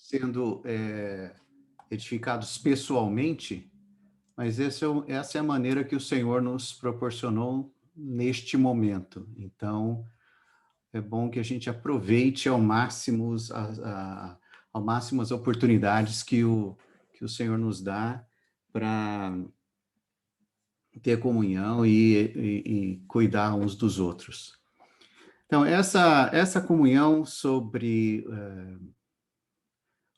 sendo edificados pessoalmente, mas essa é a maneira que o Senhor nos proporcionou neste momento. Então, é bom que a gente aproveite ao máximo as oportunidades que o Senhor nos dá para ter comunhão e cuidar uns dos outros. Então, essa comunhão sobre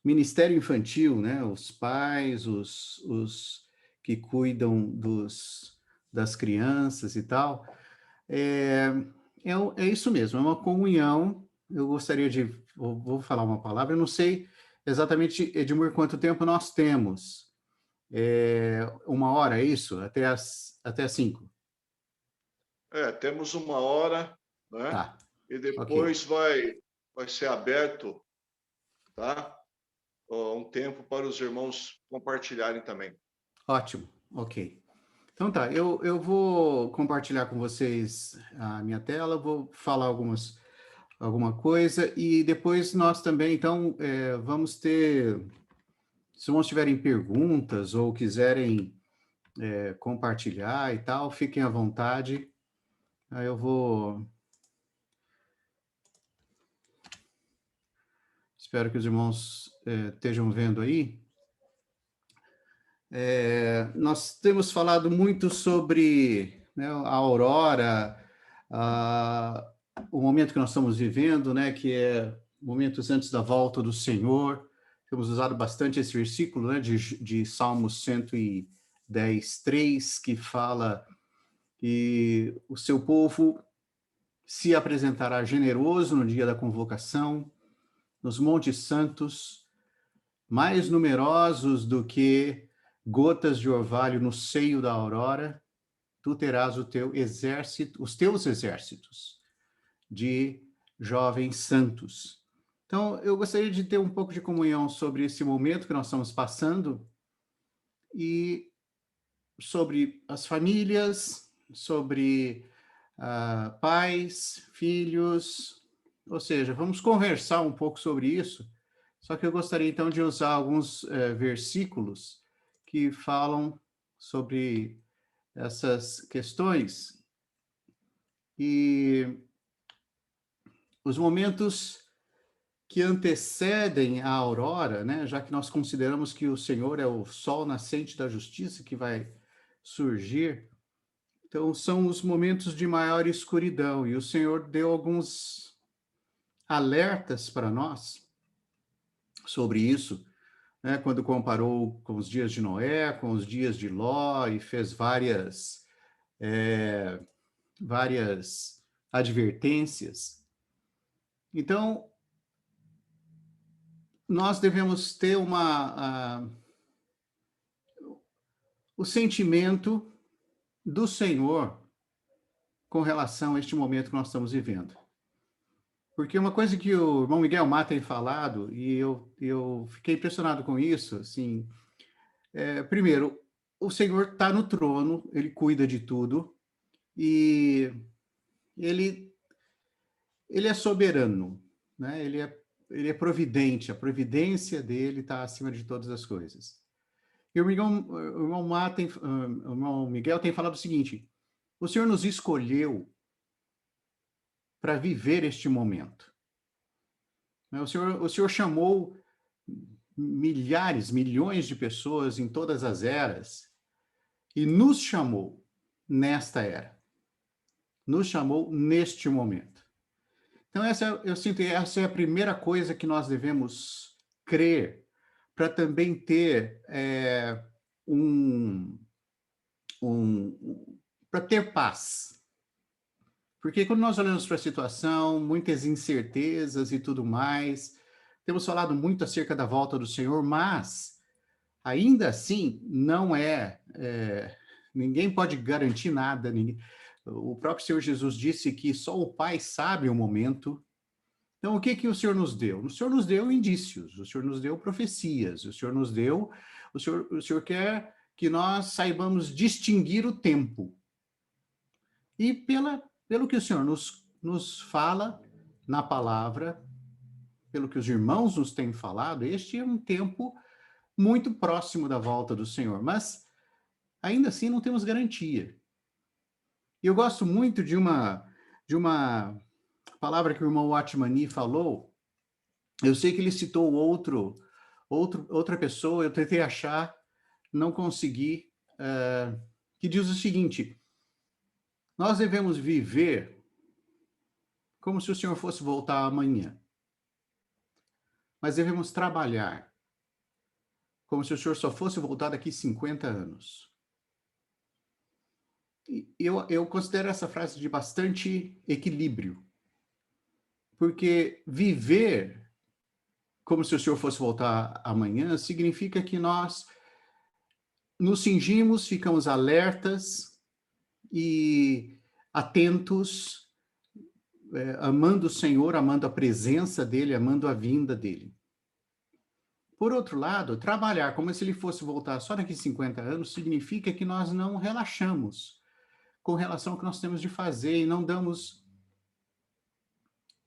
ministério infantil, né? Os pais, os que cuidam das crianças e tal, é, é isso mesmo, é uma comunhão. Eu gostaria de, vou falar uma palavra, eu não sei exatamente, Edmur, quanto tempo nós temos. 1 hora, é isso? Até as 5? Temos 1 hora, né? Tá, E ok. depois vai ser aberto, tá? Um tempo para os irmãos compartilharem também. Ótimo, ok. Então tá, eu vou compartilhar com vocês a minha tela, vou falar alguma coisa e depois nós também, então, vamos ter, se vocês tiverem perguntas ou quiserem compartilhar e tal, fiquem à vontade. Aí eu espero que os irmãos estejam vendo aí. Nós temos falado muito sobre, né, a aurora, o momento que nós estamos vivendo, né, que é momentos antes da volta do Senhor. Temos usado bastante esse versículo, né, de Salmos 110, 3, que fala que o seu povo se apresentará generoso no dia da convocação, nos montes santos, mais numerosos do que gotas de orvalho no seio da aurora. Tu terás os teus exércitos de jovens santos. Então, eu gostaria de ter um pouco de comunhão sobre esse momento que nós estamos passando e sobre as famílias, sobre pais, filhos, ou seja, vamos conversar um pouco sobre isso. Só que eu gostaria então de usar alguns versículos que falam sobre essas questões e os momentos que antecedem a aurora, né? Já que nós consideramos que o Senhor é o sol nascente da justiça que vai surgir, então são os momentos de maior escuridão e o Senhor deu alguns alertas para nós sobre isso, né? Quando comparou com os dias de Noé, com os dias de Ló e fez várias advertências. Então, nós devemos ter o sentimento do Senhor com relação a este momento que nós estamos vivendo. Porque uma coisa que o irmão Miguel Mata tem falado, e eu fiquei impressionado com isso, assim, primeiro, o Senhor está no trono, ele cuida de tudo, e ele, ele é soberano, né? Ele é providente, a providência dele está acima de todas as coisas. E o irmão Miguel tem falado o seguinte: o Senhor nos escolheu para viver este momento. O Senhor chamou milhares, milhões de pessoas em todas as eras e nos chamou nesta era. Nos chamou neste momento. Então, eu sinto que essa é a primeira coisa que nós devemos crer para também ter para ter paz. Porque quando nós olhamos para a situação, muitas incertezas e tudo mais, temos falado muito acerca da volta do Senhor, mas ainda assim não ninguém pode garantir nada. O próprio Senhor Jesus disse que só o Pai sabe o momento. Então, o que o Senhor nos deu? O Senhor nos deu indícios, o Senhor nos deu profecias, o Senhor quer que nós saibamos distinguir o tempo. E pelo que o Senhor nos fala na palavra, pelo que os irmãos nos têm falado, este é um tempo muito próximo da volta do Senhor, mas ainda assim não temos garantia. E eu gosto muito de uma palavra que o irmão Watmani falou. Eu sei que ele citou outra pessoa, eu tentei achar, não consegui, que diz o seguinte: nós devemos viver como se o Senhor fosse voltar amanhã, mas devemos trabalhar como se o Senhor só fosse voltar daqui 50 anos. E eu considero essa frase de bastante equilíbrio, porque viver como se o Senhor fosse voltar amanhã significa que nós nos cingimos, ficamos alertas e atentos, amando o Senhor, amando a presença dele, amando a vinda dele. Por outro lado, trabalhar como se ele fosse voltar só daqui 50 anos significa que nós não relaxamos com relação ao que nós temos de fazer e não damos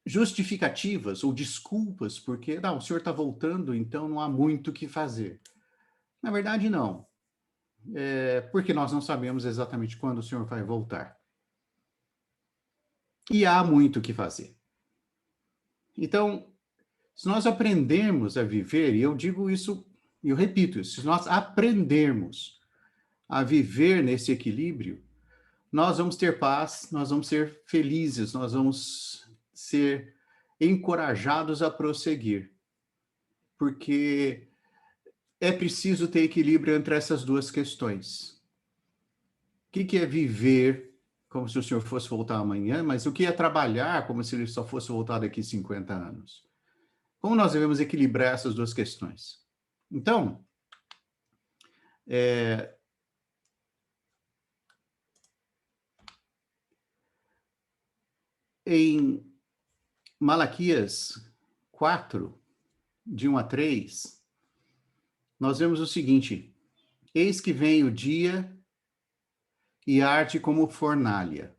justificativas ou desculpas, porque não, o senhor está voltando, então não há muito o que fazer. Na verdade, não. Porque nós não sabemos exatamente quando o senhor vai voltar. E há muito o que fazer. Então, se nós aprendermos a viver, e eu digo isso, e eu repito isso, se nós aprendermos a viver nesse equilíbrio, nós vamos ter paz, nós vamos ser felizes, nós vamos ser encorajados a prosseguir. Porque é preciso ter equilíbrio entre essas duas questões. O que é viver como se o senhor fosse voltar amanhã, mas o que é trabalhar como se ele só fosse voltar daqui 50 anos? Como nós devemos equilibrar essas duas questões? Então, em Malaquias 4, de 1 a 3, nós vemos o seguinte: eis que vem o dia e arde como fornalha.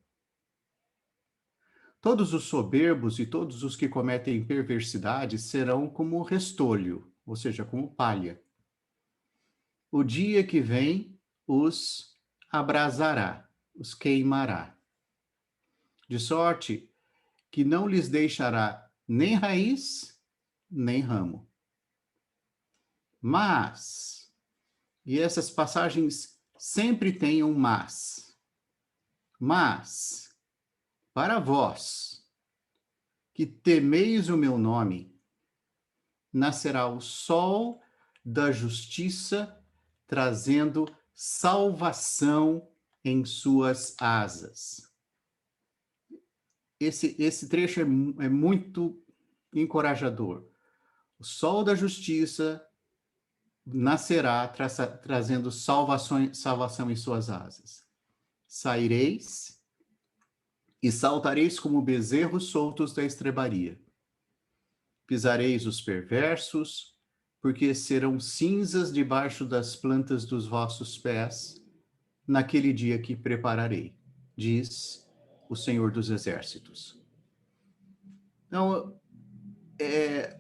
Todos os soberbos e todos os que cometem perversidade serão como restolho, ou seja, como palha. O dia que vem os abrasará, os queimará, de sorte que não lhes deixará nem raiz, nem ramo. Mas, e essas passagens sempre têm um mas, para vós, que temeis o meu nome, nascerá o sol da justiça, trazendo salvação em suas asas. Esse trecho é muito encorajador. O sol da justiça nascerá, trazendo salvação em suas asas. Saireis e saltareis como bezerros soltos da estrebaria. Pisareis os perversos, porque serão cinzas debaixo das plantas dos vossos pés, naquele dia que prepararei, diz o Senhor dos Exércitos. Então,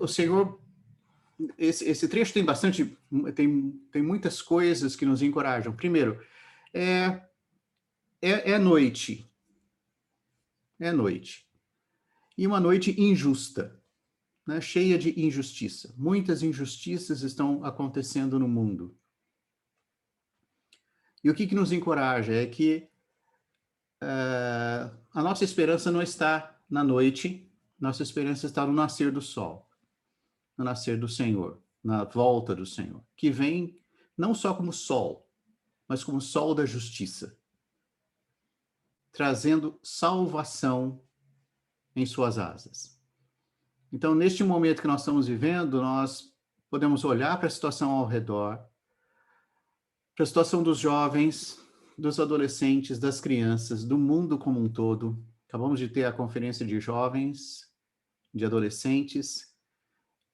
o Senhor, esse trecho tem bastante, tem muitas coisas que nos encorajam. Primeiro, é noite. É noite. E uma noite injusta, né? Cheia de injustiça. Muitas injustiças estão acontecendo no mundo. E o que nos encoraja é que a nossa esperança não está na noite, nossa esperança está no nascer do sol, no nascer do Senhor, na volta do Senhor, que vem não só como sol, mas como sol da justiça, trazendo salvação em suas asas. Então, neste momento que nós estamos vivendo, nós podemos olhar para a situação ao redor, para a situação dos jovens, dos adolescentes, das crianças, do mundo como um todo. Acabamos de ter a conferência de jovens, de adolescentes,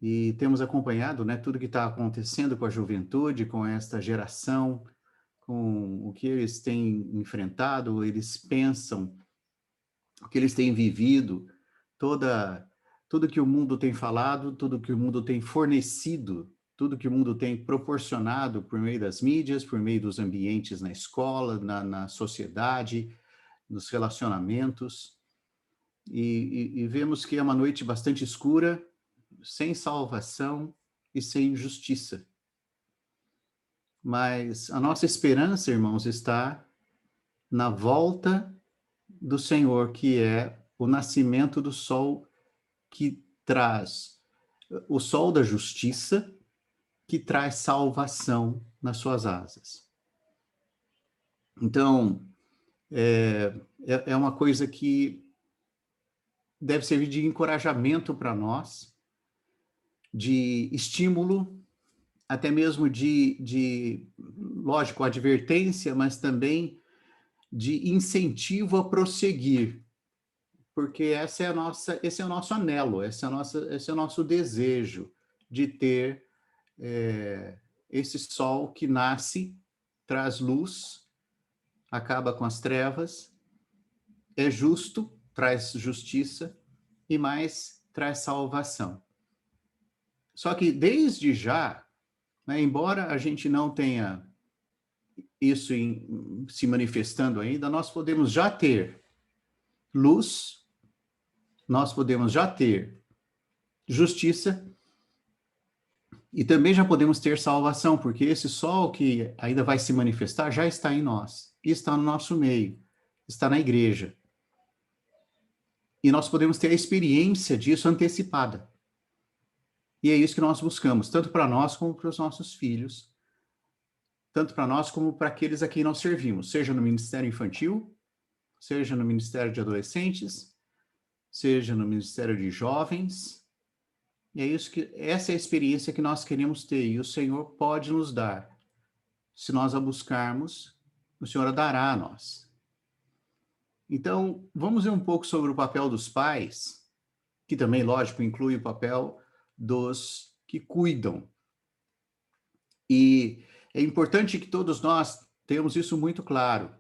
e temos acompanhado, né, tudo que está acontecendo com a juventude, com esta geração, com o que eles têm enfrentado, eles pensam, o que eles têm vivido, toda tudo que o mundo tem falado, tudo que o mundo tem fornecido, tudo que o mundo tem proporcionado por meio das mídias, por meio dos ambientes na escola, na sociedade, nos relacionamentos. E vemos que é uma noite bastante escura, sem salvação e sem justiça. Mas a nossa esperança, irmãos, está na volta do Senhor, que é o nascimento do sol que traz o sol da justiça, que traz salvação nas suas asas. Então, é uma coisa que deve servir de encorajamento para nós, de estímulo, até mesmo lógico, advertência, mas também de incentivo a prosseguir, porque esse é o nosso anelo, esse é o nosso desejo de ter esse sol que nasce, traz luz, acaba com as trevas, é justo, traz justiça e mais traz salvação. Só que desde já, né, embora a gente não tenha isso se manifestando ainda, nós podemos já ter luz, nós podemos já ter justiça e também já podemos ter salvação, porque esse sol que ainda vai se manifestar já está em nós, está no nosso meio, está na igreja. E nós podemos ter a experiência disso antecipada. E é isso que nós buscamos, tanto para nós como para os nossos filhos, tanto para nós como para aqueles a quem nós servimos, seja no ministério infantil, seja no ministério de adolescentes, seja no ministério de jovens. E é isso essa é a experiência que nós queremos ter, e o Senhor pode nos dar. Se nós a buscarmos, o Senhor a dará a nós. Então, vamos ver um pouco sobre o papel dos pais, que também, lógico, inclui o papel dos que cuidam. E é importante que todos nós tenhamos isso muito claro.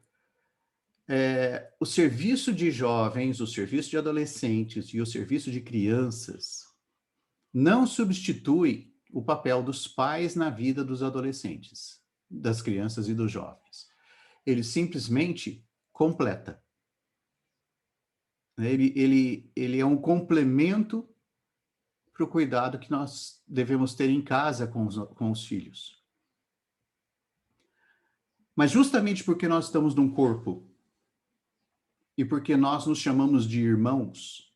O serviço de jovens, o serviço de adolescentes e o serviço de crianças não substitui o papel dos pais na vida dos adolescentes, das crianças e dos jovens. Ele simplesmente completa. Ele é um complemento para o cuidado que nós devemos ter em casa com os filhos. Mas justamente porque nós estamos num corpo e porque nós nos chamamos de irmãos,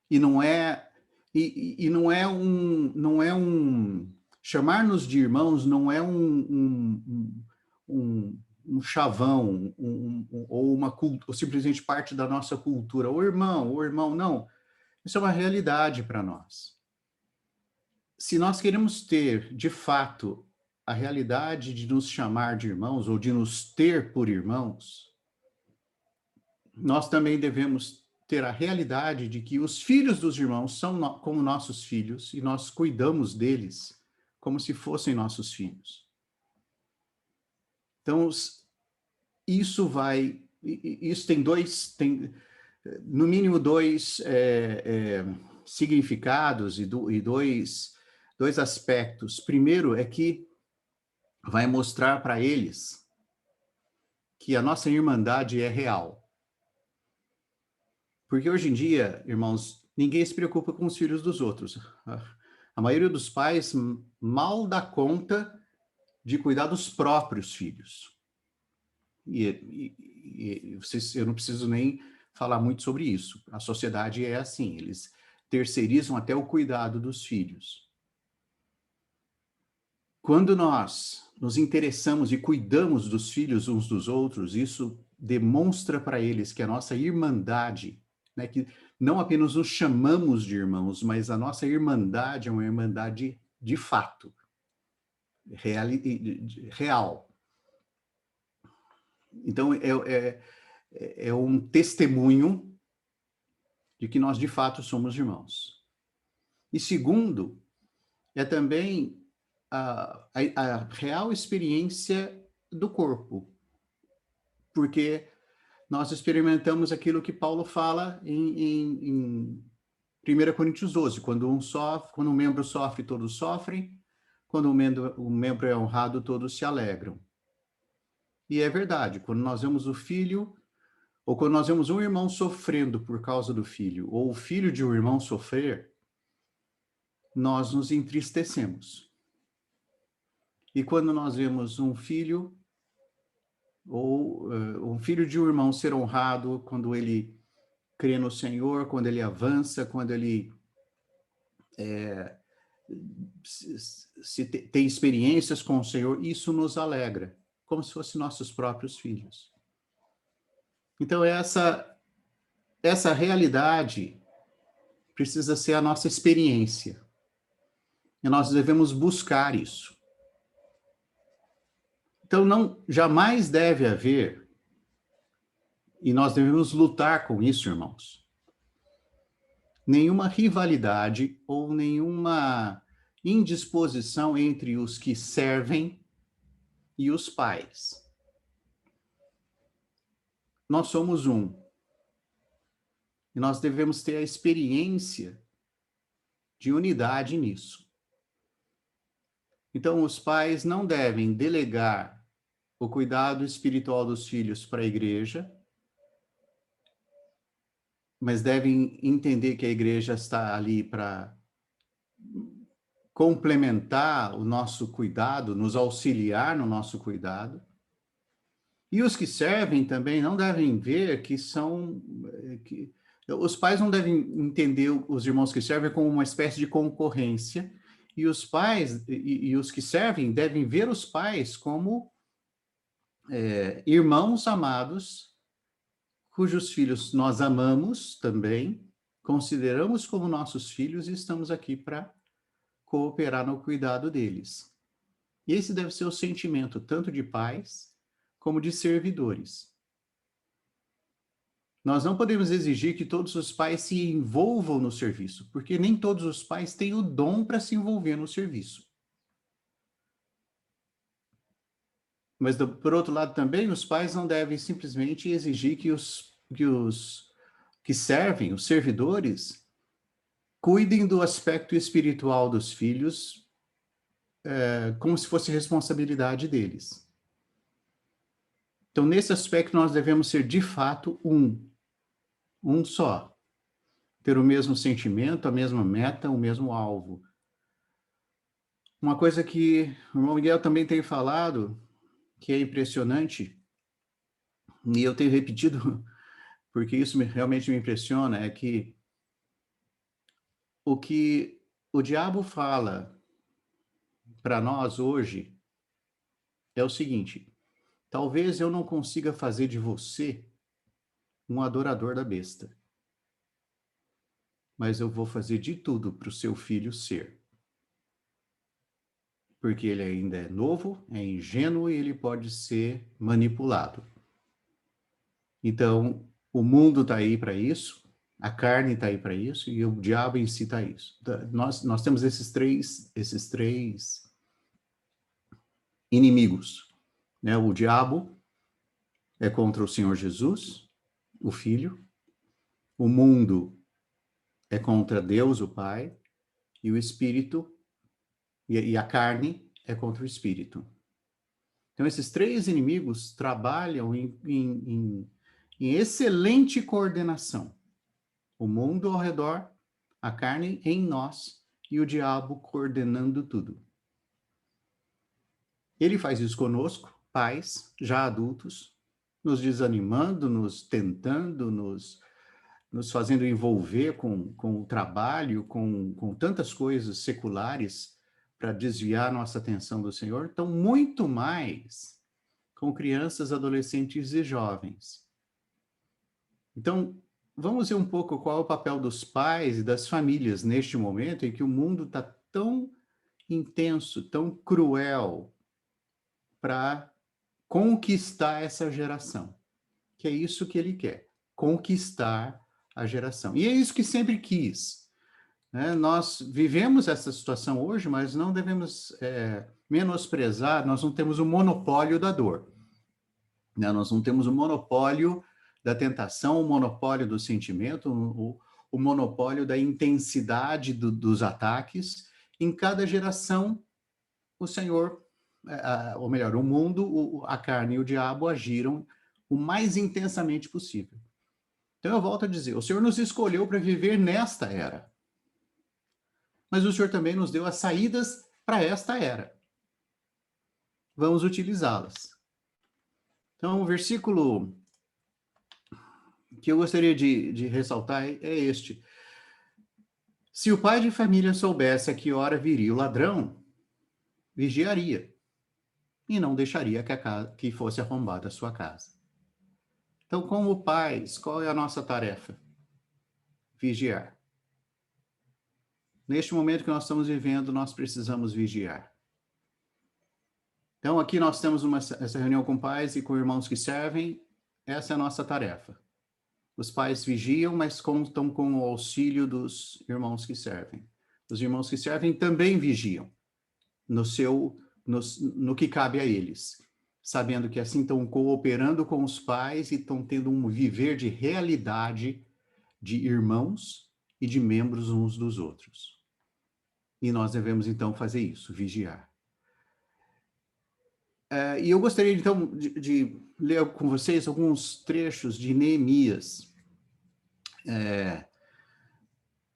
e não é chamar-nos de irmãos não é um chavão, ou simplesmente parte da nossa cultura. O irmão, não. Isso é uma realidade para nós. Se nós queremos ter, de fato, a realidade de nos chamar de irmãos, ou de nos ter por irmãos, nós também devemos ter a realidade de que os filhos dos irmãos são como nossos filhos, e nós cuidamos deles como se fossem nossos filhos. Então, isso tem no mínimo dois significados e dois aspectos. Primeiro é que vai mostrar para eles que a nossa irmandade é real. Porque hoje em dia, irmãos, ninguém se preocupa com os filhos dos outros. A maioria dos pais mal dá conta de cuidar dos próprios filhos. Eu não preciso nem falar muito sobre isso. A sociedade é assim, eles terceirizam até o cuidado dos filhos. Quando nós nos interessamos e cuidamos dos filhos uns dos outros, isso demonstra para eles que a nossa irmandade, né, que não apenas nos chamamos de irmãos, mas a nossa irmandade é uma irmandade de fato, real. Então, é um testemunho de que nós, de fato, somos irmãos. E segundo, é também a real experiência do corpo, porque nós experimentamos aquilo que Paulo fala em 1 Coríntios 12, quando um membro sofre, todos sofrem, quando um membro é honrado, todos se alegram. E é verdade, quando nós vemos o filho, ou quando nós vemos um irmão sofrendo por causa do filho, ou o filho de um irmão sofrer, nós nos entristecemos. E quando nós vemos um filho, ou um filho de um irmão ser honrado, quando ele crê no Senhor, quando ele avança, quando ele tem experiências com o Senhor, isso nos alegra, como se fossem nossos próprios filhos. Então, essa realidade precisa ser a nossa experiência. E nós devemos buscar isso. Então, jamais deve haver, e nós devemos lutar com isso, irmãos, nenhuma rivalidade ou nenhuma indisposição entre os que servem e os pais. Nós somos um. E nós devemos ter a experiência de unidade nisso. Então, os pais não devem delegar o cuidado espiritual dos filhos para a igreja, mas devem entender que a igreja está ali para complementar o nosso cuidado, nos auxiliar no nosso cuidado. E os que servem também não devem ver os pais não devem entender os irmãos que servem como uma espécie de concorrência, e os pais e os que servem devem ver os pais como irmãos amados, cujos filhos nós amamos também, consideramos como nossos filhos e estamos aqui para cooperar no cuidado deles. E esse deve ser o sentimento tanto de pais como de servidores. Nós não podemos exigir que todos os pais se envolvam no serviço, porque nem todos os pais têm o dom para se envolver no serviço. Mas, por outro lado, também, os pais não devem simplesmente exigir que os que servem, os servidores, cuidem do aspecto espiritual dos filhos como se fosse responsabilidade deles. Então, nesse aspecto, nós devemos ser, de fato, um só. Ter o mesmo sentimento, a mesma meta, o mesmo alvo. Uma coisa que o irmão Miguel também tem falado, que é impressionante, e eu tenho repetido, porque isso realmente me impressiona, é que o diabo fala para nós hoje é o seguinte: talvez eu não consiga fazer de você um adorador da besta, mas eu vou fazer de tudo para o seu filho ser. Porque ele ainda é novo, é ingênuo e ele pode ser manipulado. Então, o mundo está aí para isso, a carne está aí para isso e o diabo em si está isso. Nós temos esses três inimigos, né? O diabo é contra o Senhor Jesus, o Filho. O mundo é contra Deus, o Pai. E o Espírito, e a carne é contra o Espírito. Então, esses três inimigos trabalham em excelente coordenação. O mundo ao redor, a carne em nós e o diabo coordenando tudo. Ele faz isso conosco, pais, já adultos, nos desanimando, nos tentando, nos fazendo envolver com o trabalho, com tantas coisas seculares para desviar nossa atenção do Senhor. Então, muito mais com crianças, adolescentes e jovens. Então, vamos ver um pouco qual é o papel dos pais e das famílias neste momento em que o mundo está tão intenso, tão cruel para conquistar essa geração. Que é isso que ele quer, conquistar a geração. E é isso que sempre quis. Né? Nós vivemos essa situação hoje, mas não devemos menosprezar, nós não temos o monopólio da dor. Né? Nós não temos o monopólio da tentação, o monopólio do sentimento, o o monopólio da intensidade dos ataques. Em cada geração, o Senhor, ou melhor, o mundo, a carne e o diabo agiram o mais intensamente possível. Então eu volto a dizer, o Senhor nos escolheu para viver nesta era. Mas o Senhor também nos deu as saídas para esta era. Vamos utilizá-las. Então, o versículo que eu gostaria de ressaltar é este. Se o pai de família soubesse a que hora viria o ladrão, vigiaria e não deixaria que fosse arrombada a sua casa. Então, como pais, qual é a nossa tarefa? Vigiar. Neste momento que nós estamos vivendo, nós precisamos vigiar. Então, aqui nós temos essa reunião com pais e com irmãos que servem. Essa é a nossa tarefa. Os pais vigiam, mas contam com o auxílio dos irmãos que servem. Os irmãos que servem também vigiam no que cabe a eles, sabendo que assim estão cooperando com os pais e estão tendo um viver de realidade de irmãos e de membros uns dos outros. E nós devemos, então, fazer isso, vigiar. E eu gostaria, então, de ler com vocês alguns trechos de Neemias,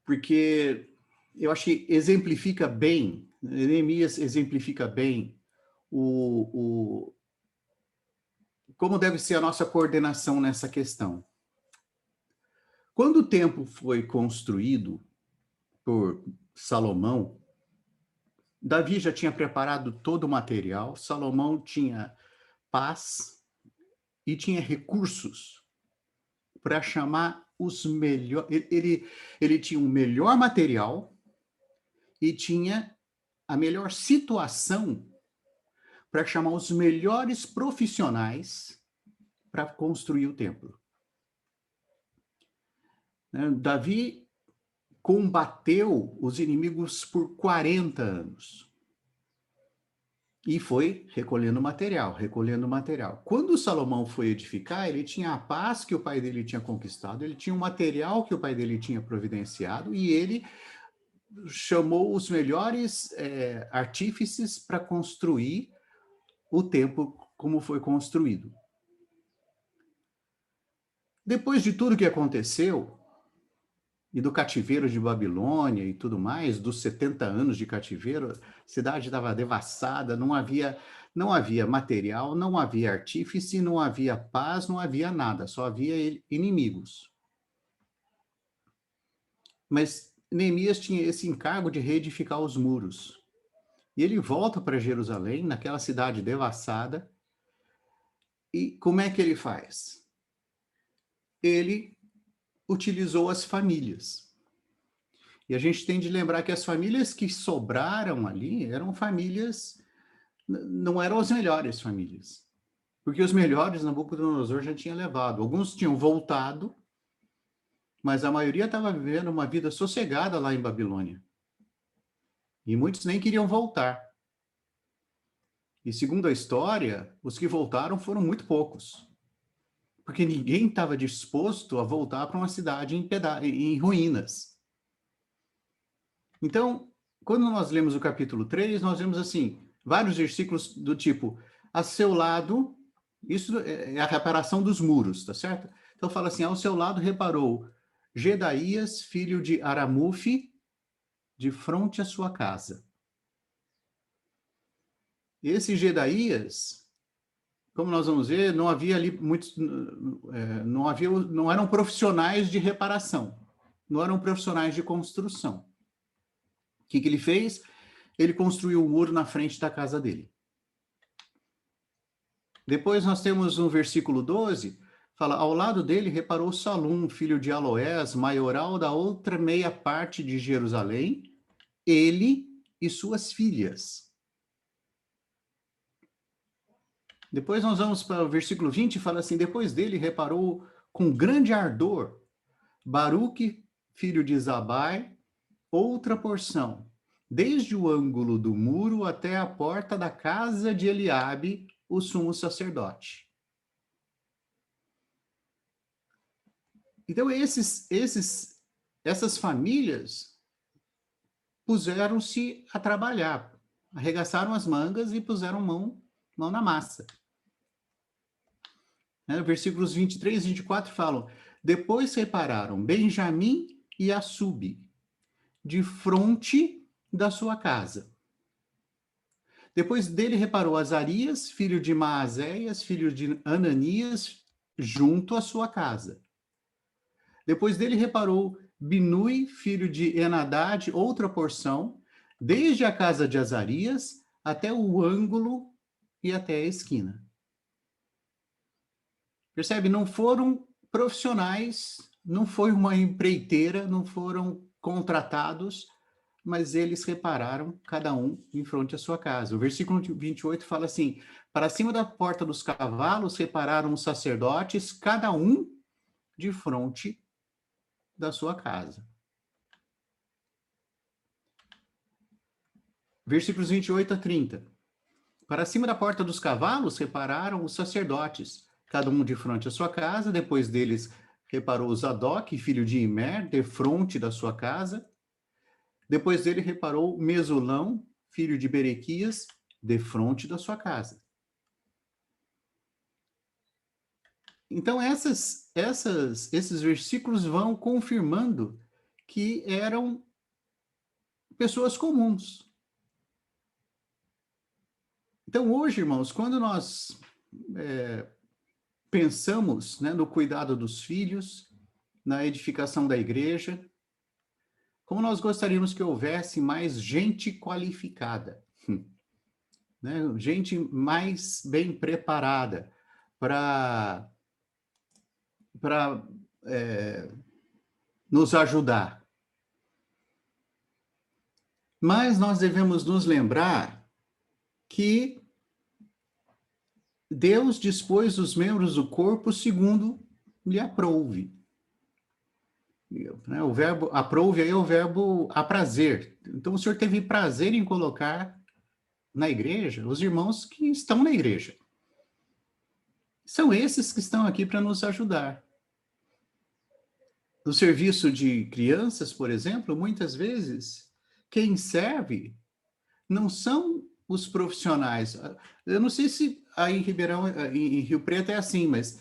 porque eu acho que exemplifica bem, Neemias exemplifica bem como deve ser a nossa coordenação nessa questão. Quando o templo foi construído por Salomão, Davi já tinha preparado todo o material, Salomão tinha paz e tinha recursos para chamar os melhores. Ele tinha o melhor material e tinha a melhor situação para chamar os melhores profissionais para construir o templo. Davi combateu os inimigos por 40 anos. E foi recolhendo material. Quando Salomão foi edificar, ele tinha a paz que o pai dele tinha conquistado, ele tinha o material que o pai dele tinha providenciado, e ele chamou os melhores artífices para construir o templo como foi construído. Depois de tudo que aconteceu, e do cativeiro de Babilônia e tudo mais, dos 70 anos de cativeiro, a cidade estava devassada, não havia material, não havia artífice, não havia paz, não havia nada, só havia inimigos. Mas Neemias tinha esse encargo de reedificar os muros. E ele volta para Jerusalém, naquela cidade devassada, e como é que ele faz? Ele utilizou as famílias. E a gente tem de lembrar que as famílias que sobraram ali eram famílias, não eram as melhores famílias. Porque os melhores Nabucodonosor já tinha levado. Alguns tinham voltado, mas a maioria estava vivendo uma vida sossegada lá em Babilônia. E muitos nem queriam voltar. E segundo a história, os que voltaram foram muito poucos. Porque ninguém estava disposto a voltar para uma cidade em ruínas. Então, quando nós lemos o capítulo 3, nós vemos assim, vários versículos do tipo, a seu lado, isso é a reparação dos muros, tá certo? Então fala assim, ao seu lado reparou Gedaías, filho de Aramufe, de fronte à sua casa. Esse Gedaías, como nós vamos ver, não havia ali muitos, não eram profissionais de reparação, não eram profissionais de construção. O que ele fez? Ele construiu um muro na frente da casa dele. Depois nós temos no versículo 12, fala, ao lado dele reparou Salum, filho de Aloés, maioral da outra meia parte de Jerusalém, ele e suas filhas. Depois nós vamos para o versículo 20 e fala assim, depois dele reparou com grande ardor Baruque, filho de Zabai, outra porção, desde o ângulo do muro até a porta da casa de Eliabe, o sumo sacerdote. Então, esses essas famílias puseram-se a trabalhar, arregaçaram as mangas e puseram mão na massa. Né? Versículos 23 e 24 falam: depois separaram Benjamim e Assub, de fronte da sua casa. Depois dele reparou Azarias, filho de Maazéias, filho de Ananias, junto à sua casa. Depois dele reparou Binui, filho de Enadad, outra porção, desde a casa de Azarias até o ângulo e até a esquina. Percebe? Não foram profissionais, não foi uma empreiteira, não foram contratados, mas eles repararam, cada um em frente à sua casa. O versículo 28 fala assim: para cima da porta dos cavalos repararam os sacerdotes, cada um de frente da sua casa. Versículos 28 a 30. Para cima da porta dos cavalos repararam os sacerdotes, cada um de frente à sua casa. Depois deles reparou Zadok, filho de Imer, de frente da sua casa. Depois dele reparou Mesulão, filho de Berequias, de frente da sua casa. Então, esses versículos vão confirmando que eram pessoas comuns. Então, hoje, irmãos, quando nós pensamos, né, no cuidado dos filhos, na edificação da igreja, como nós gostaríamos que houvesse mais gente qualificada, né, gente mais bem preparada para nos ajudar. Mas nós devemos nos lembrar que Deus dispôs os membros do corpo segundo lhe aprouve. O verbo aprouve aí é o verbo aprazer. Então, o Senhor teve prazer em colocar na igreja os irmãos que estão na igreja. São esses que estão aqui para nos ajudar. No serviço de crianças, por exemplo, muitas vezes, quem serve não são os profissionais. Eu não sei se aí em Ribeirão, em Rio Preto é assim, mas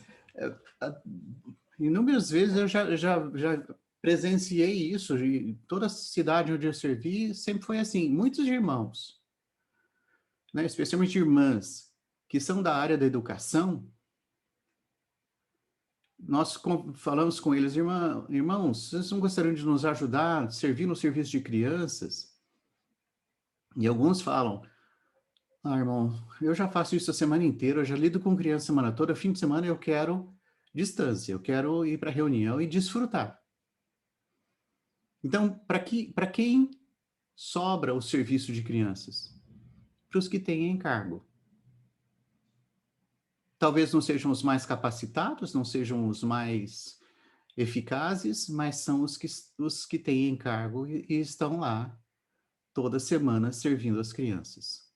inúmeras vezes eu já presenciei isso. Em toda a cidade onde eu servi, sempre foi assim. Muitos irmãos, né, especialmente irmãs, que são da área da educação, nós falamos com eles: irmãos, vocês não gostariam de nos ajudar, servir no serviço de crianças? E alguns falam: irmão, eu já faço isso a semana inteira, eu já lido com criança a semana toda, fim de semana eu quero distância, eu quero ir para a reunião e desfrutar. Então, para quem sobra o serviço de crianças? Para os que têm encargo. Talvez não sejam os mais capacitados, não sejam os mais eficazes, mas são os que têm encargo e estão lá toda semana servindo as crianças.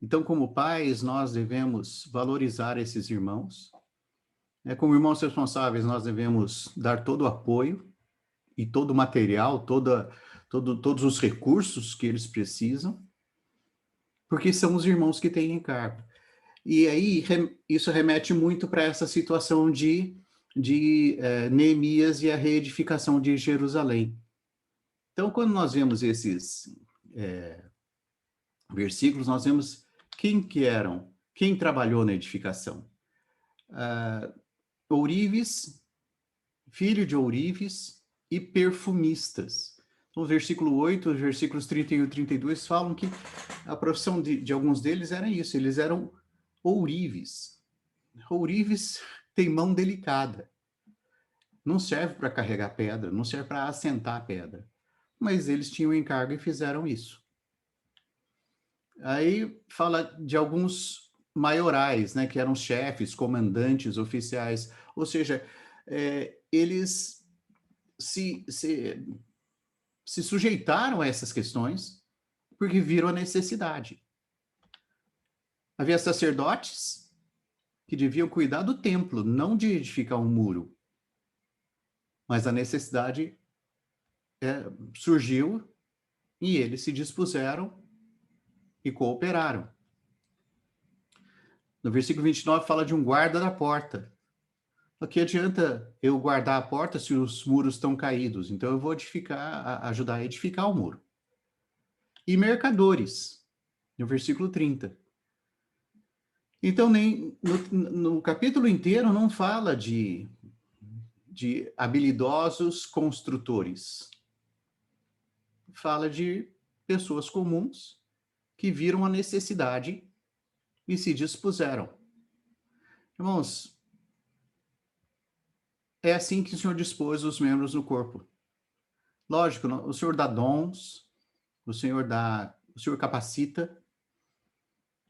Então, como pais, nós devemos valorizar esses irmãos. Como irmãos responsáveis, nós devemos dar todo o apoio e todo o material, todos os recursos que eles precisam, porque são os irmãos que têm encargo. E aí, isso remete muito para essa situação de Neemias e a reedificação de Jerusalém. Então, quando nós vemos esses versículos, nós vemos quem trabalhou na edificação. Ourives, filho de ourives, e perfumistas. Então, o versículo 8, os versículos 31 e 32 falam que a profissão de alguns deles era isso, eles eram ourives. Ourives tem mão delicada. Não serve para carregar pedra, não serve para assentar pedra. Mas eles tinham encargo e fizeram isso. Aí fala de alguns maiorais, né, que eram chefes, comandantes, oficiais. Ou seja, eles se sujeitaram a essas questões porque viram a necessidade. Havia sacerdotes que deviam cuidar do templo, não de edificar um muro. Mas a necessidade surgiu e eles se dispuseram e cooperaram. No versículo 29 fala de um guarda da porta. O que adianta eu guardar a porta se os muros estão caídos? Então eu vou ajudar a edificar o muro. E mercadores, no versículo 30. Então, nem no capítulo inteiro não fala de habilidosos construtores. Fala de pessoas comuns que viram a necessidade e se dispuseram. Irmãos, é assim que o Senhor dispôs os membros do corpo. Lógico, o Senhor dá dons, o Senhor capacita,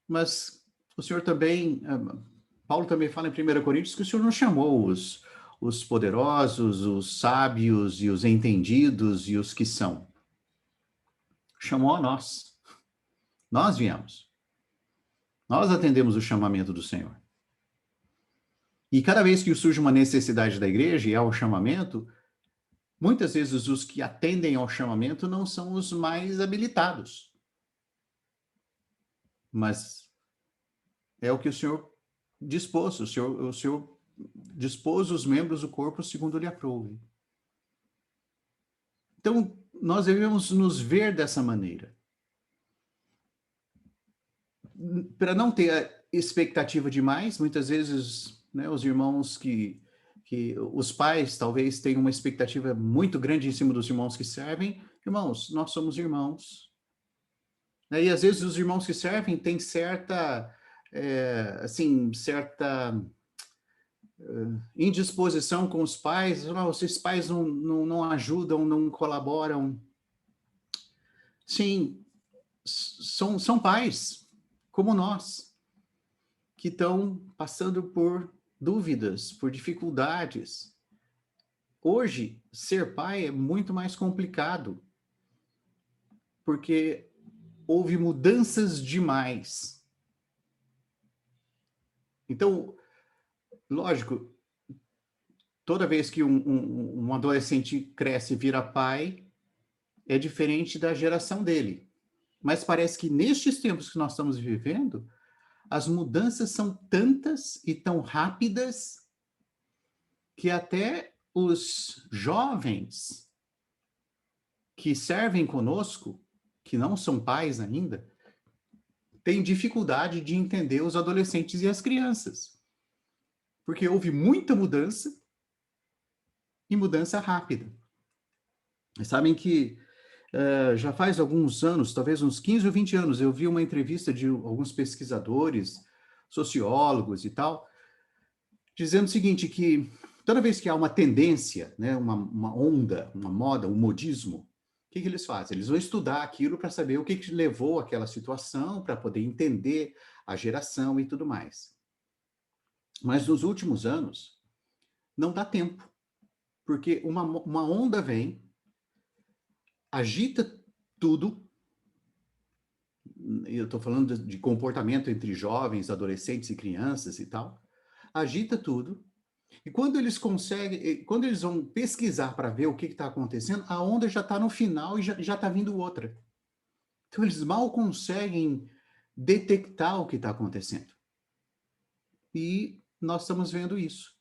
mas o Senhor também, Paulo também fala em 1 Coríntios que o Senhor não chamou os poderosos, os sábios e os entendidos e os que são. Chamou a nós. Nós viemos. Nós atendemos o chamamento do Senhor. E cada vez que surge uma necessidade da igreja e há o chamamento, muitas vezes os que atendem ao chamamento não são os mais habilitados. Mas é o que o Senhor dispôs, o Senhor dispôs os membros do corpo segundo lhe aprouve. Então, nós devemos nos ver dessa maneira. Para não ter expectativa demais, muitas vezes, né, os irmãos que os pais talvez tenham uma expectativa muito grande em cima dos irmãos que servem. Irmãos, nós somos irmãos. E às vezes os irmãos que servem têm certa indisposição com os pais. Esses pais não ajudam, não colaboram. Sim, são pais, como nós, que estão passando por dúvidas, por dificuldades. Hoje, ser pai é muito mais complicado, porque houve mudanças demais. Então, lógico, toda vez que um adolescente cresce e vira pai, é diferente da geração dele. Mas parece que nestes tempos que nós estamos vivendo, as mudanças são tantas e tão rápidas que até os jovens que servem conosco, que não são pais ainda, têm dificuldade de entender os adolescentes e as crianças. Porque houve muita mudança e mudança rápida. Vocês sabem que já faz alguns anos, talvez uns 15 ou 20 anos, eu vi uma entrevista de alguns pesquisadores, sociólogos e tal, dizendo o seguinte, que toda vez que há uma tendência, né, uma onda, uma moda, um modismo, o que eles fazem? Eles vão estudar aquilo para saber o que levou àquela situação, para poder entender a geração e tudo mais. Mas nos últimos anos, não dá tempo, porque uma onda vem, agita tudo. Eu estou falando de comportamento entre jovens, adolescentes e crianças e tal. Agita tudo. E quando eles vão pesquisar para ver o que está acontecendo, a onda já está no final e já está vindo outra. Então, eles mal conseguem detectar o que está acontecendo. E nós estamos vendo isso.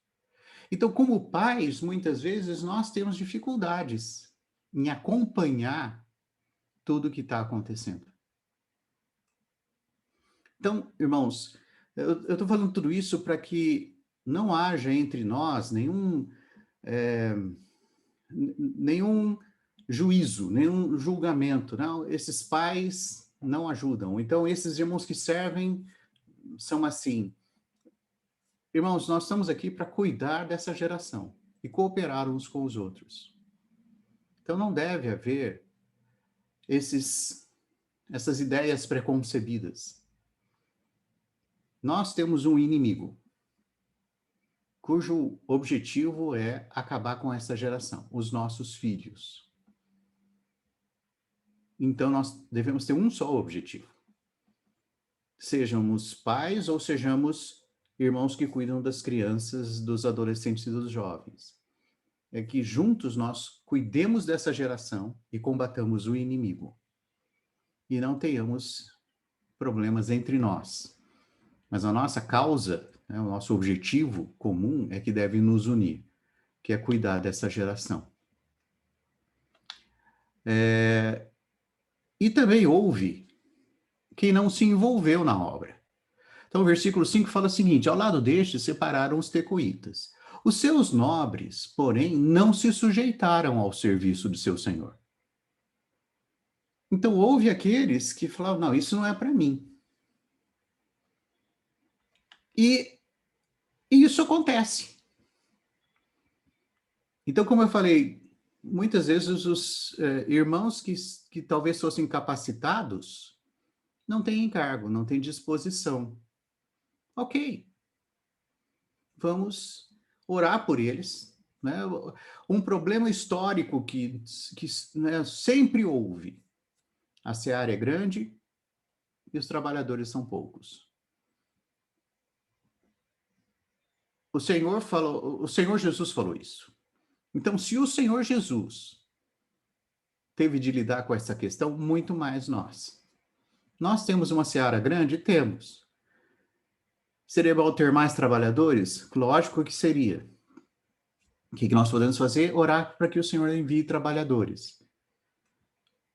Então, como pais, muitas vezes, nós temos dificuldades em acompanhar tudo o que está acontecendo. Então, irmãos, eu estou falando tudo isso para que não haja entre nós nenhum juízo, nenhum julgamento. Não, esses pais não ajudam. Então, esses irmãos que servem são assim. Irmãos, nós estamos aqui para cuidar dessa geração e cooperar uns com os outros. Então, não deve haver essas ideias preconcebidas. Nós temos um inimigo, cujo objetivo é acabar com essa geração, os nossos filhos. Então, nós devemos ter um só objetivo. Sejamos pais ou sejamos irmãos que cuidam das crianças, dos adolescentes e dos jovens. é que juntos nós cuidemos dessa geração e combatamos o inimigo. E não tenhamos problemas entre nós. Mas a nossa causa, né, o nosso objetivo comum é que deve nos unir, que é cuidar dessa geração. E também houve quem não se envolveu na obra. Então, o versículo 5 fala o seguinte: ao lado destes separaram os tecoitas. Os seus nobres, porém, não se sujeitaram ao serviço de seu senhor. Então, houve aqueles que falavam: não, isso não é para mim. E isso acontece. Então, como eu falei, muitas vezes os irmãos que talvez fossem capacitados não têm encargo, não têm disposição. Ok, vamos orar por eles. Né? Um problema histórico que né, sempre houve. A seara é grande e os trabalhadores são poucos. O Senhor Jesus falou isso. Então, se o Senhor Jesus teve de lidar com essa questão, muito mais nós. Nós temos uma seara grande? Temos. Seria bom ter mais trabalhadores? Lógico que seria. O que nós podemos fazer? Orar para que o Senhor envie trabalhadores.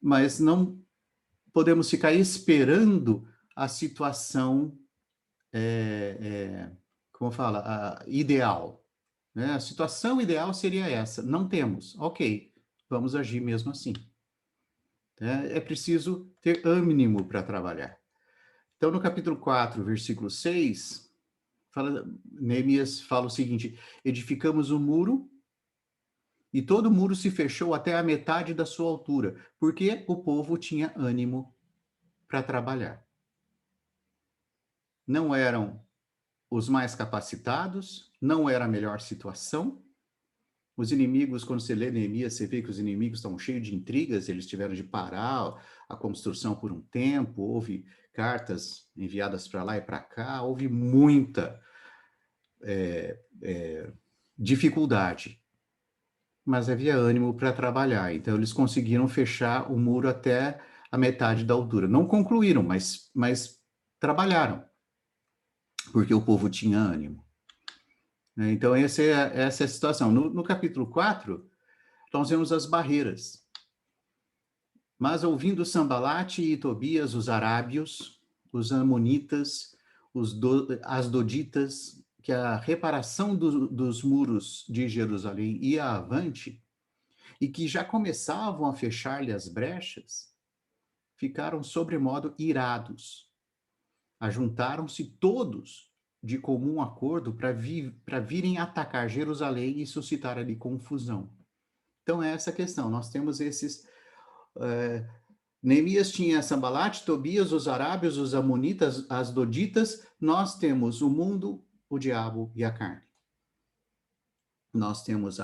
Mas não podemos ficar esperando a situação, como fala, ideal. Né? A situação ideal seria essa. Não temos. Ok, vamos agir mesmo assim. É preciso ter ânimo para trabalhar. Então, no capítulo 4, versículo 6, Neemias fala o seguinte: edificamos um muro e todo o muro se fechou até a metade da sua altura, porque o povo tinha ânimo para trabalhar. Não eram os mais capacitados, não era a melhor situação. Os inimigos, quando você lê Neemias, você vê que os inimigos estão cheios de intrigas, eles tiveram de parar a construção por um tempo, houve cartas enviadas para lá e para cá, houve muita dificuldade. Mas havia ânimo para trabalhar, então eles conseguiram fechar o muro até a metade da altura. Não concluíram, mas trabalharam, porque o povo tinha ânimo. Então, essa é a situação. No capítulo 4, nós vemos as barreiras. Mas ouvindo Sambalate e Tobias, os arábios, os amonitas, as doditas, que a reparação dos muros de Jerusalém ia avante, e que já começavam a fechar-lhe as brechas, ficaram sobremodo irados. Ajuntaram-se todos de comum acordo para virem atacar Jerusalém e suscitar ali confusão. Então, é essa a questão. Nós temos esses... Neemias tinha Sambalate, Tobias, os arábios, os amonitas, as doditas. Nós temos o mundo, o diabo e a carne. Nós temos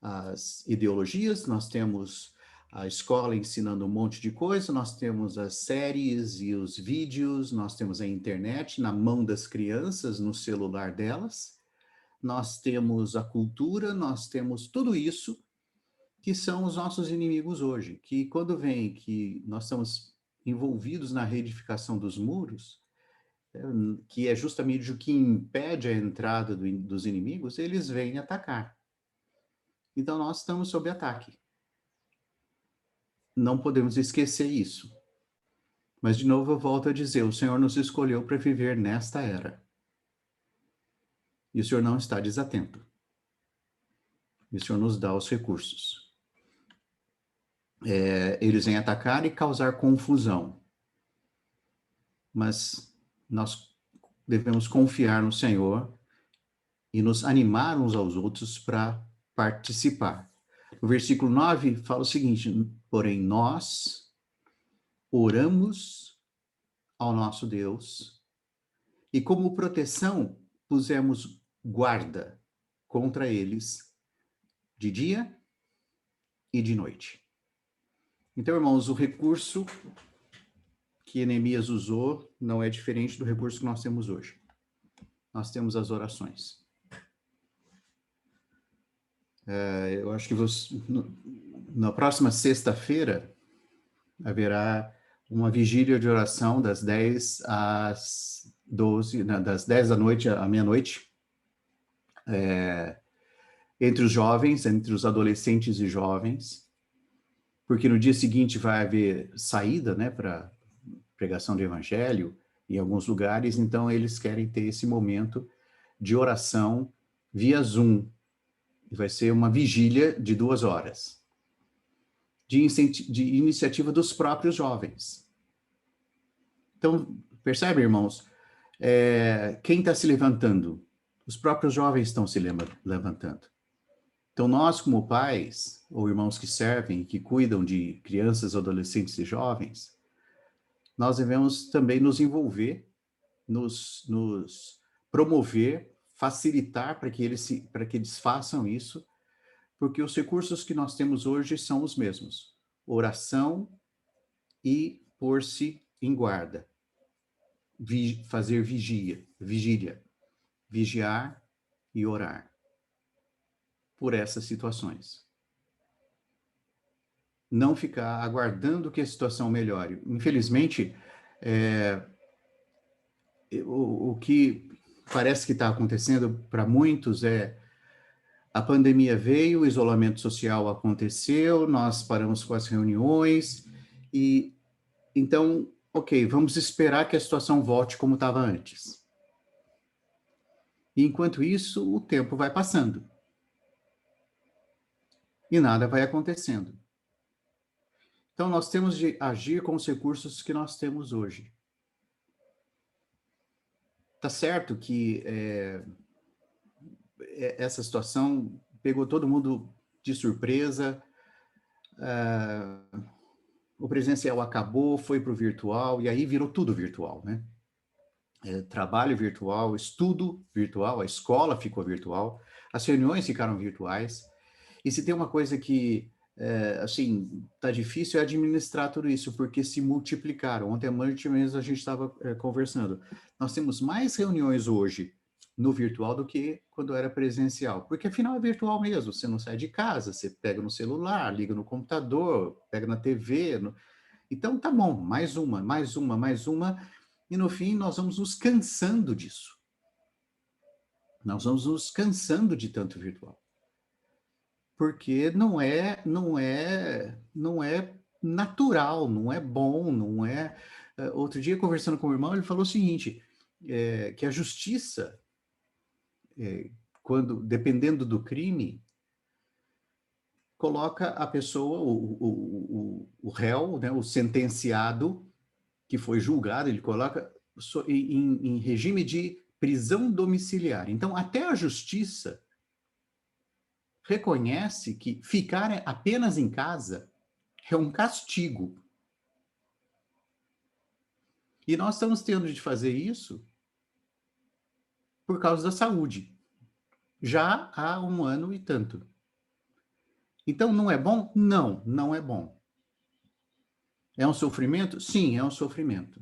as ideologias, nós temos a escola ensinando um monte de coisa, nós temos as séries e os vídeos, nós temos a internet na mão das crianças, no celular delas, nós temos a cultura, nós temos tudo isso que são os nossos inimigos hoje, que quando vem que nós estamos envolvidos na reedificação dos muros, que é justamente o que impede a entrada dos inimigos, eles vêm atacar. Então nós estamos sob ataque. Não podemos esquecer isso. Mas, de novo, eu volto a dizer, o Senhor nos escolheu para viver nesta era. E o Senhor não está desatento. E o Senhor nos dá os recursos. Eles vêm atacar e causar confusão. Mas nós devemos confiar no Senhor e nos animar uns aos outros para participar. O versículo 9 fala o seguinte: porém nós oramos ao nosso Deus e como proteção pusemos guarda contra eles de dia e de noite. Então, irmãos, o recurso que Neemias usou não é diferente do recurso que nós temos hoje. Nós temos as orações. Eu acho que na próxima sexta-feira haverá uma vigília de oração das 10 às 12, das 10 da noite à meia-noite, entre os jovens, entre os adolescentes e jovens, porque no dia seguinte vai haver saída, né, para pregação do evangelho em alguns lugares, então eles querem ter esse momento de oração via Zoom. Vai ser uma vigília de 2 horas, de iniciativa dos próprios jovens. Então, percebe, irmãos? Quem está se levantando? Os próprios jovens estão se levantando. Então, nós, como pais, ou irmãos que servem, que cuidam de crianças, adolescentes e jovens, nós devemos também nos envolver, nos promover, facilitar para que eles façam isso, porque os recursos que nós temos hoje são os mesmos: oração e pôr-se em guarda, fazer vigília, vigiar e orar por essas situações. Não ficar aguardando que a situação melhore. Infelizmente, o que parece que está acontecendo para muitos a pandemia veio, o isolamento social aconteceu, nós paramos com as reuniões, e então, ok, vamos esperar que a situação volte como estava antes. E enquanto isso, o tempo vai passando. E nada vai acontecendo. Então, nós temos de agir com os recursos que nós temos hoje. Tá certo que essa situação pegou todo mundo de surpresa, o presencial acabou, foi para o virtual, e aí virou tudo virtual, né? Trabalho virtual, estudo virtual, a escola ficou virtual, as reuniões ficaram virtuais, e se tem uma coisa que, assim, tá difícil é administrar tudo isso, porque se multiplicaram. Ontem à noite mesmo a gente estava conversando. Nós temos mais reuniões hoje no virtual do que quando era presencial, porque afinal é virtual mesmo, você não sai de casa, você pega no celular, liga no computador, pega na TV, então tá bom, mais uma, e no fim nós vamos nos cansando disso. Nós vamos nos cansando de tanto virtual. Porque não é natural, não é bom, não é... Outro dia, conversando com o irmão, ele falou o seguinte, que a justiça, dependendo do crime, coloca a pessoa, o réu, né, o sentenciado, que foi julgado, ele coloca em regime de prisão domiciliar. Então, até a justiça reconhece que ficar apenas em casa é um castigo. E nós estamos tendo de fazer isso por causa da saúde, já há 1 ano e tanto. Então, não é bom? Não, não é bom. É um sofrimento? Sim, é um sofrimento.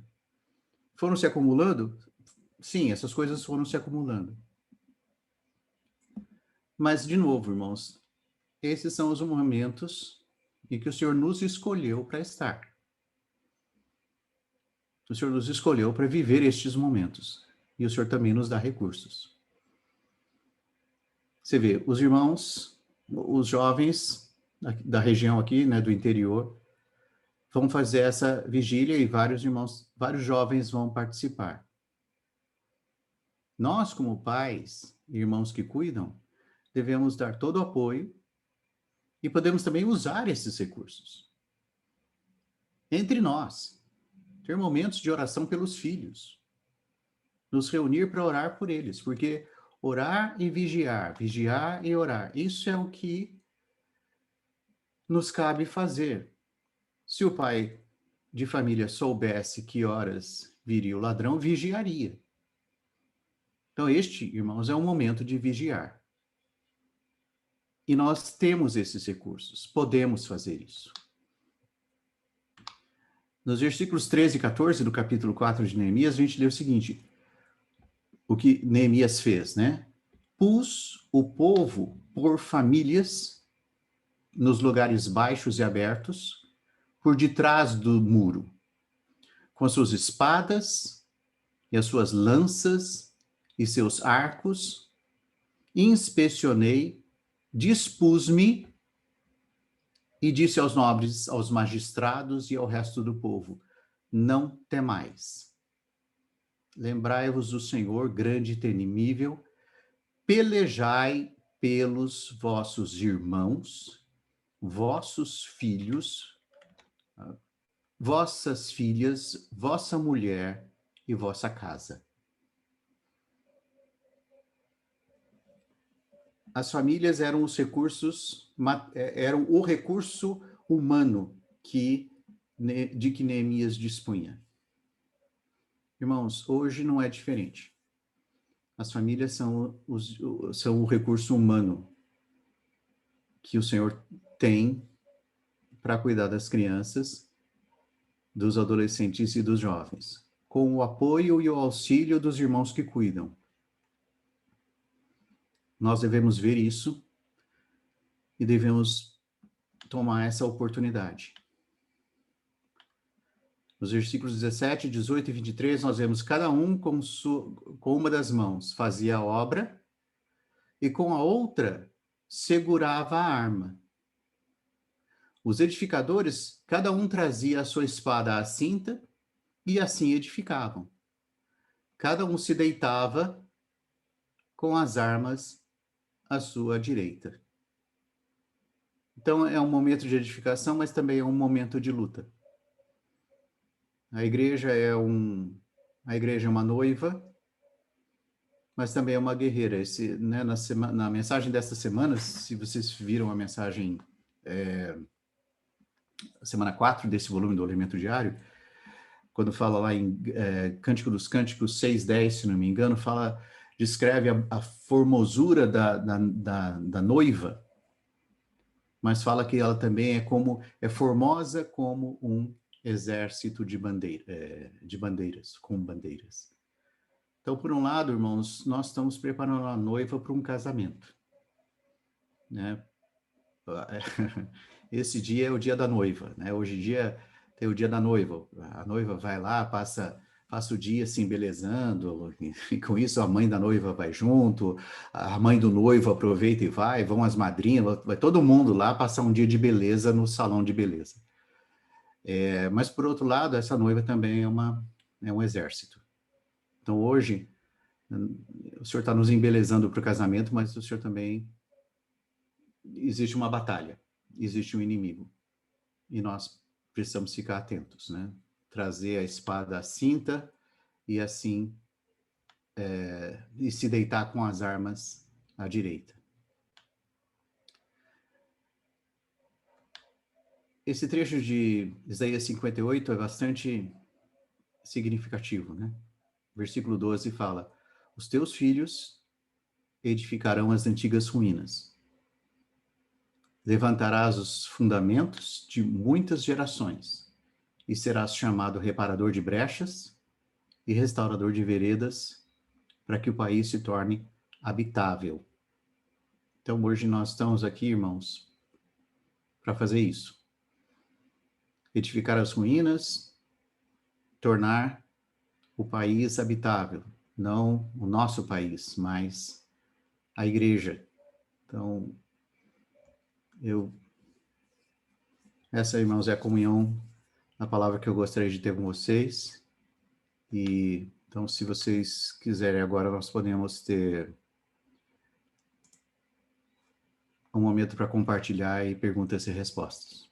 Foram se acumulando? Sim, essas coisas foram se acumulando. Mas, de novo, irmãos, esses são os momentos em que o Senhor nos escolheu para estar. O Senhor nos escolheu para viver estes momentos. E o Senhor também nos dá recursos. Você vê, os irmãos, os jovens da região aqui, né, do interior, vão fazer essa vigília e vários irmãos, vários jovens vão participar. Nós, como pais e irmãos que cuidam, devemos dar todo o apoio e podemos também usar esses recursos. Entre nós, ter momentos de oração pelos filhos, nos reunir para orar por eles, porque orar e vigiar, vigiar e orar, isso é o que nos cabe fazer. Se o pai de família soubesse que horas viria o ladrão, vigiaria. Então, este, irmãos, é um momento de vigiar. E nós temos esses recursos, podemos fazer isso. Nos versículos 13 e 14 do capítulo 4 de Neemias, a gente lê o seguinte: o que Neemias fez, né? pus o povo por famílias nos lugares baixos e abertos, por detrás do muro, com as suas espadas e as suas lanças e seus arcos, inspecionei, dispus-me e disse aos nobres, aos magistrados e ao resto do povo: não temais. Lembrai-vos do Senhor, grande e temível, pelejai pelos vossos irmãos, vossos filhos, vossas filhas, vossa mulher e vossa casa. As famílias eram os recursos, eram o recurso humano de que Neemias dispunha. Irmãos, hoje não é diferente. As famílias são o recurso humano que o Senhor tem para cuidar das crianças, dos adolescentes e dos jovens, com o apoio e o auxílio dos irmãos que cuidam. Nós devemos ver isso e devemos tomar essa oportunidade. Nos versículos 17, 18 e 23, nós vemos cada um com uma das mãos fazia a obra e com a outra segurava a arma. Os edificadores, cada um trazia a sua espada à cinta e assim edificavam. Cada um se deitava com as armas à sua direita. Então é um momento de edificação, mas também é um momento de luta. A igreja é uma noiva, mas também é uma guerreira. Na mensagem desta semana, se vocês viram a mensagem semana 4 desse volume do Elemento Diário, quando fala lá em Cântico dos Cânticos 6:10, se não me engano, descreve a formosura da noiva, mas fala que ela também é formosa como um exército de bandeiras, com bandeiras. Então, por um lado, irmãos, nós estamos preparando a noiva para um casamento, né? Esse dia é o dia da noiva, né? Hoje em dia tem o dia da noiva. A noiva vai lá, passa o dia se embelezando, e com isso a mãe da noiva vai junto, a mãe do noivo aproveita e vão as madrinhas, vai todo mundo lá passar um dia de beleza no salão de beleza. Mas, por outro lado, essa noiva também é um exército. Então, hoje, o Senhor está nos embelezando para o casamento, mas o Senhor também... Existe uma batalha, existe um inimigo. E nós precisamos ficar atentos, né? Trazer a espada à cinta e assim... e se deitar com as armas à direita. Esse trecho de Isaías 58 é bastante significativo, né? Versículo 12 fala: os teus filhos edificarão as antigas ruínas. Levantarás os fundamentos de muitas gerações e serás chamado reparador de brechas e restaurador de veredas para que o país se torne habitável. Então, hoje nós estamos aqui, irmãos, para fazer isso. Edificar as ruínas, tornar o país habitável. Não o nosso país, mas a igreja. Então, essa, irmãos, é a comunhão, a palavra que eu gostaria de ter com vocês. E, então, se vocês quiserem agora, nós podemos ter um momento para compartilhar e perguntas e respostas.